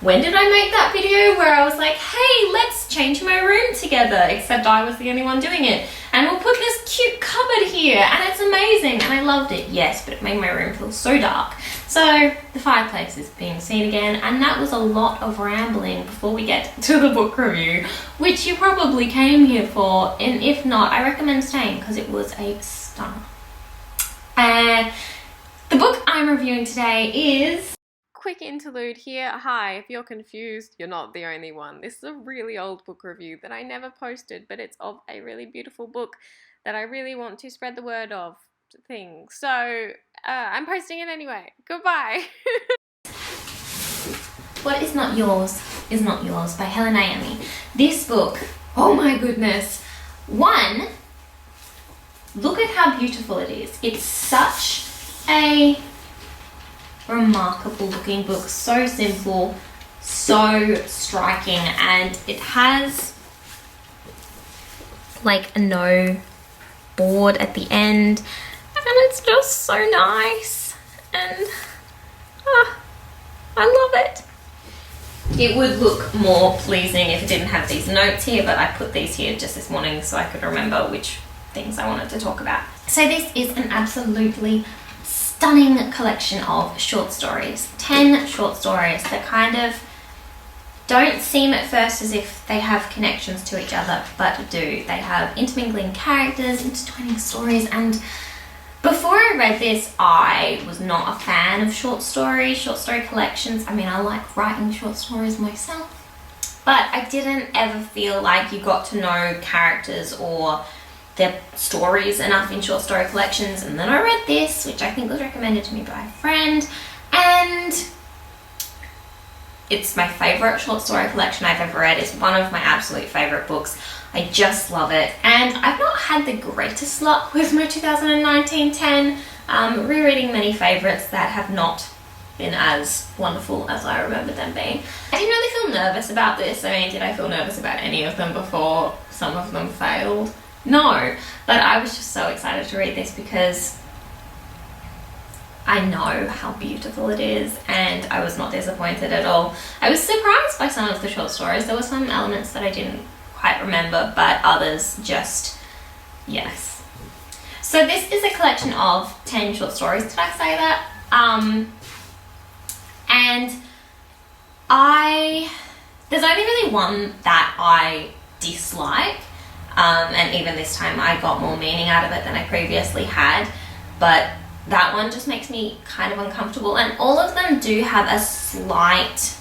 When did I make that video where I was like, hey, let's change my room together, except I was the only one doing it, and we'll put this cute cupboard here and it's amazing and I loved it. Yes, but it made my room feel so dark. So the fireplace is being seen again, and that was a lot of rambling before we get to the book review, which you probably came here for, and if not, I recommend staying because it was a stunner. The book I'm reviewing today is... Quick interlude here. Hi, if you're confused, you're not the only one. This is a really old book review that I never posted, but it's of a really beautiful book that I really want to spread the word of things. So I'm posting it anyway. Goodbye. What is Not Yours is Not Yours by Helen Naomi. This book, oh my goodness. One, look at how beautiful it is. It's such a remarkable looking book, so simple, so striking, and it has like a no board at the end, and it's just so nice, and I love it. It would look more pleasing if it didn't have these notes here, but I put these here just this morning so I could remember which things I wanted to talk about. So this is an absolutely stunning collection of short stories. 10 short stories that kind of don't seem at first as if they have connections to each other, but do. They have intermingling characters, intertwining stories, and before I read this, I was not a fan of short story collections. I mean, I like writing short stories myself, but I didn't ever feel like you got to know characters or their stories enough in short story collections. And then I read this, which I think was recommended to me by a friend, and it's my favorite short story collection I've ever read. It's one of my absolute favorite books. I just love it, and I've not had the greatest luck with my 2019 10, rereading many favorites that have not been as wonderful as I remember them being. I didn't really feel nervous about this. I mean, did I feel nervous about any of them before some of them failed? No, but I was just so excited to read this because I know how beautiful it is, and I was not disappointed at all. I was surprised by some of the short stories. There were some elements that I didn't quite remember, but others just, yes. So this is a collection of 10 short stories. Did I say that? And there's only really one that I dislike. And even this time I got more meaning out of it than I previously had, but that one just makes me kind of uncomfortable, and all of them do have a slight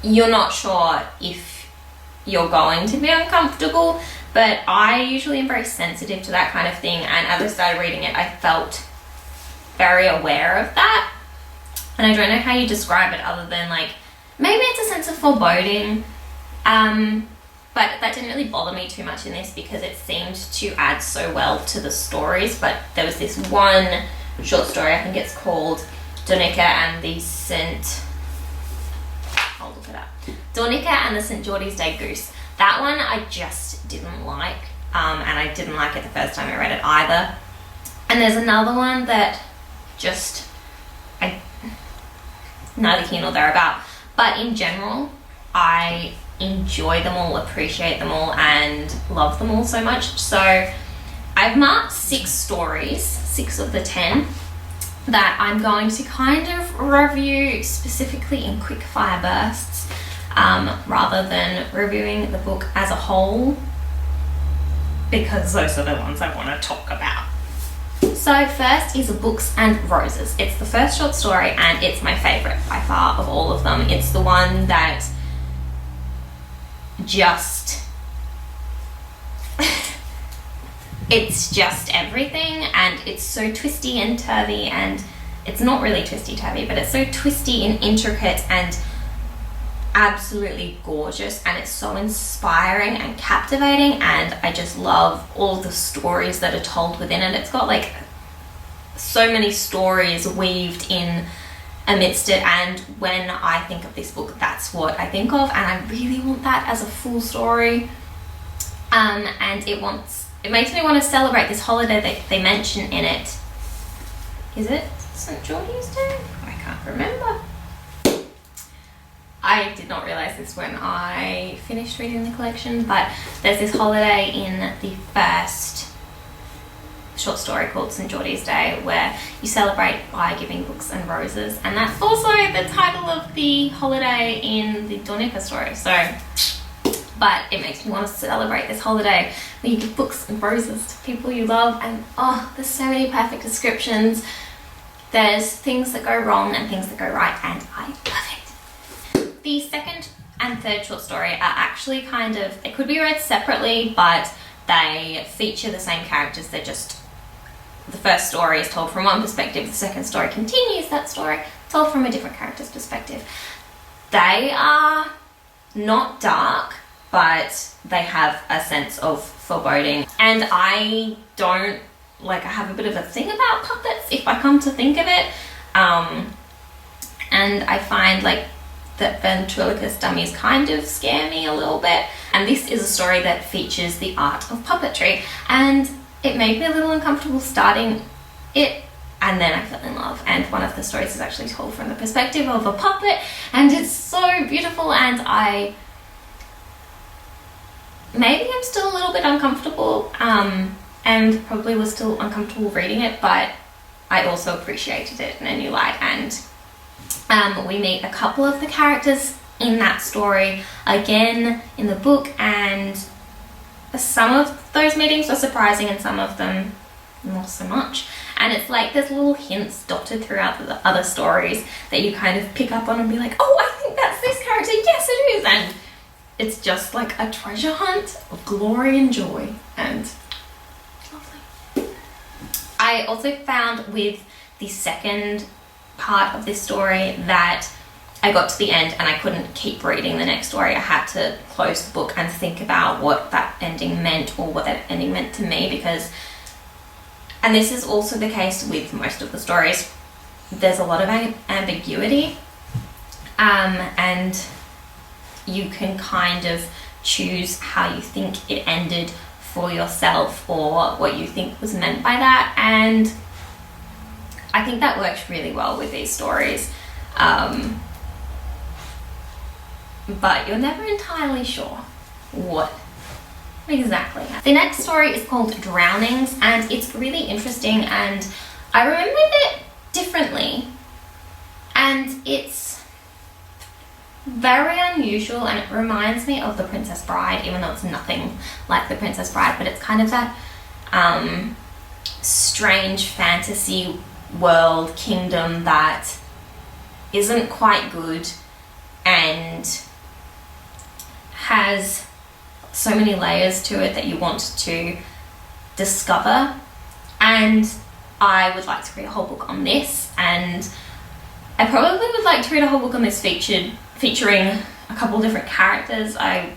you're not sure if you're going to be uncomfortable, but I usually am very sensitive to that kind of thing, and as I started reading it I felt very aware of that. And I don't know how you describe it other than like, maybe it's a sense of foreboding, but that didn't really bother me too much in this because it seemed to add so well to the stories. But there was this one short story, I think it's called Donica and the St. I'll look it up. Donica and the St. Geordie's Day Goose. That one I just didn't like, and I didn't like it the first time I read it either. And there's another one that just, neither here nor there about, but in general I enjoy them all, appreciate them all, and love them all so much. So I've marked 6 stories, 6 of the 10, that I'm going to kind of review specifically in quick fire bursts, rather than reviewing the book as a whole, because those are the ones I want to talk about. So first is Books and Roses. It's the first short story, and it's my favorite by far of all of them. It's the one that just it's just everything, and it's so twisty and turvy, and it's not really twisty turvy, but it's so twisty and intricate and absolutely gorgeous, and it's so inspiring and captivating, and I just love all the stories that are told within it. It's got like so many stories weaved in amidst it, and when I think of this book, that's what I think of, and I really want that as a full story. And it makes me want to celebrate this holiday that they mention in it, Is it St. George's Day? I can't remember. I did not realise this when I finished reading the collection, but there's this holiday in the first short story called St. George's Day where you celebrate by giving books and roses, and that's also the title of the holiday in the Dornipa story. So, but it makes me want to celebrate this holiday where you give books and roses to people you love, and oh, there's so many perfect descriptions. There's things that go wrong and things that go right, and I love it. The second and third short story are actually kind of, they could be read separately, but they feature the same characters. They're just, the first story is told from one perspective, the second story continues that story, told from a different character's perspective. They are not dark, but they have a sense of foreboding. And I don't, like, I have a bit of a thing about puppets if I come to think of it. And I find like that ventriloquist dummies kind of scare me a little bit. And this is a story that features the art of puppetry, and it made me a little uncomfortable starting it, and then I fell in love. And one of the stories is actually told from the perspective of a puppet, and it's so beautiful, and maybe I'm still a little bit uncomfortable, and probably was still uncomfortable reading it, but I also appreciated it in a new light. And we meet a couple of the characters in that story again in the book, and some of those meetings were surprising and some of them not so much. And it's like there's little hints dotted throughout the other stories that you kind of pick up on and be like, oh, I think that's this character, yes it is, and it's just like a treasure hunt of glory and joy, and lovely. I also found with the second part of this story that I got to the end and I couldn't keep reading the next story. I had to close the book and think about what that ending meant, or what that ending meant to me, because, and this is also the case with most of the stories, there's a lot of ambiguity, and you can kind of choose how you think it ended for yourself, or what you think was meant by that, and I think that works really well with these stories. But you're never entirely sure what exactly happened. The next story is called Drownings, and it's really interesting, and I remembered it differently, and it's very unusual, and it reminds me of The Princess Bride, even though it's nothing like The Princess Bride, but it's kind of that strange fantasy world kingdom that isn't quite good and has so many layers to it that you want to discover. And I would like to read a whole book on this, and I probably would like to read a whole book on this featuring a couple different characters. I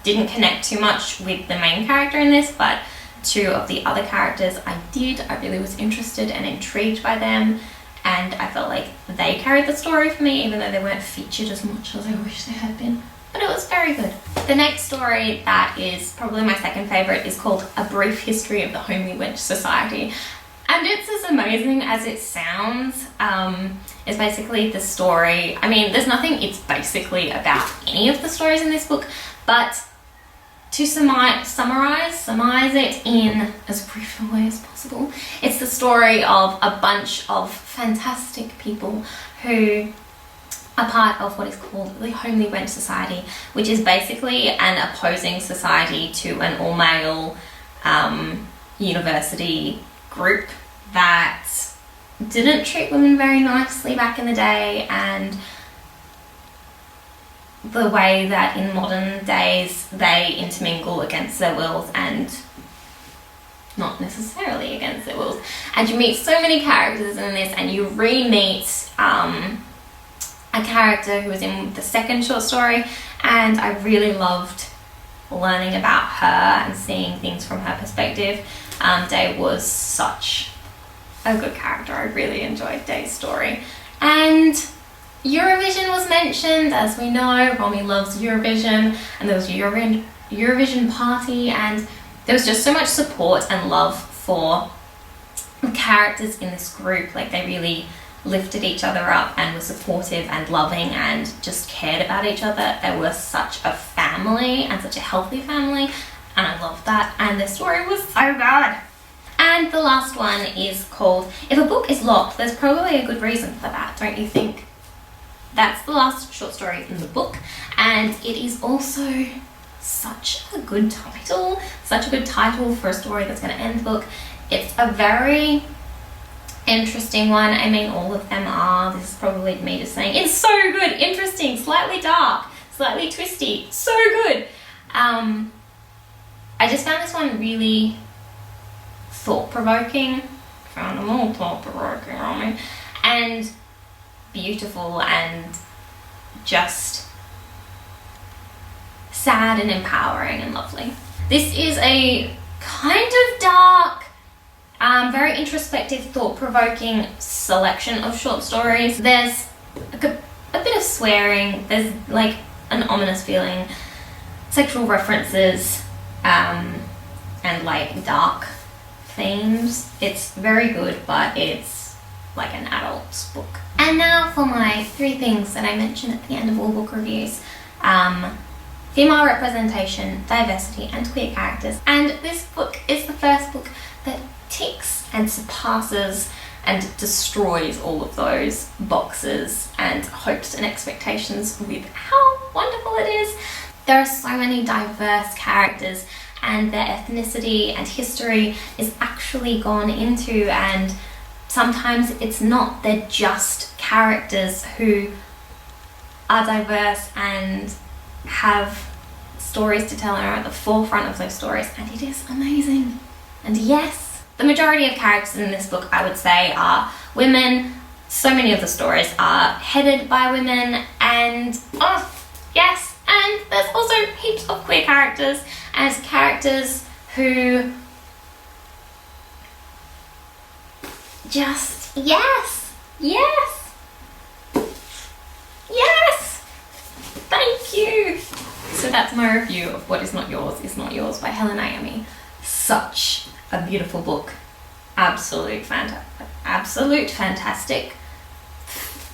didn't connect too much with the main character in this, but two of the other characters I did. I really was interested and intrigued by them, and I felt like they carried the story for me, even though they weren't featured as much as I wish they had been. But it was very good. The next story that is probably my second favourite is called A Brief History of the Homely Wench Society. And it's as amazing as it sounds. It's basically the story, I mean, there's nothing it's basically about any of the stories in this book, but to summarize it in as brief a way as possible, it's the story of a bunch of fantastic people who are part of what is called the Homely Wench Society, which is basically an opposing society to an all-male university group that didn't treat women very nicely back in the day, and the way that in modern days they intermingle against their wills and not necessarily against their wills. And you meet so many characters in this, and you re-meet a character who was in the second short story, and I really loved learning about her and seeing things from her perspective. Day was such a good character. I really enjoyed Day's story. And Eurovision was mentioned. As we know, Romy loves Eurovision, and there was a Eurovision party, and there was just so much support and love for characters in this group, like they really lifted each other up and were supportive and loving and just cared about each other. They were such a family and such a healthy family, and I loved that, and the story was so good. And the last one is called If a Book is Locked, There's Probably a Good Reason for That, Don't You Think? That's the last short story in the book, and it is also such a good title for a story that's going to end the book. It's a very interesting one. I mean, all of them are. This is probably me just saying it's so good, interesting, slightly dark, slightly twisty, so good. I just found this one really thought-provoking. Found them all thought-provoking on me, and beautiful, and just sad and empowering and lovely. This is a kind of dark, very introspective, thought-provoking selection of short stories. There's a bit of swearing, there's like an ominous feeling, sexual references, and like dark themes. It's very good, but it's like an adult's book. And now for my 3 things that I mention at the end of all book reviews. Female representation, diversity, and queer characters. And this book is the first book that ticks and surpasses and destroys all of those boxes and hopes and expectations with how wonderful it is. There are so many diverse characters, and their ethnicity and history is actually gone into, and sometimes it's not, they're just characters who are diverse and have stories to tell and are at the forefront of those stories, and it is amazing. And yes, the majority of characters in this book, I would say, are women. So many of the stories are headed by women, and yes, and there's also heaps of queer characters as characters who just, yes, thank you. So that's my review of What Is Not Yours Is Not Yours by Helen Naomi. Such a beautiful book. Absolute fantastic.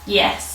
Yes.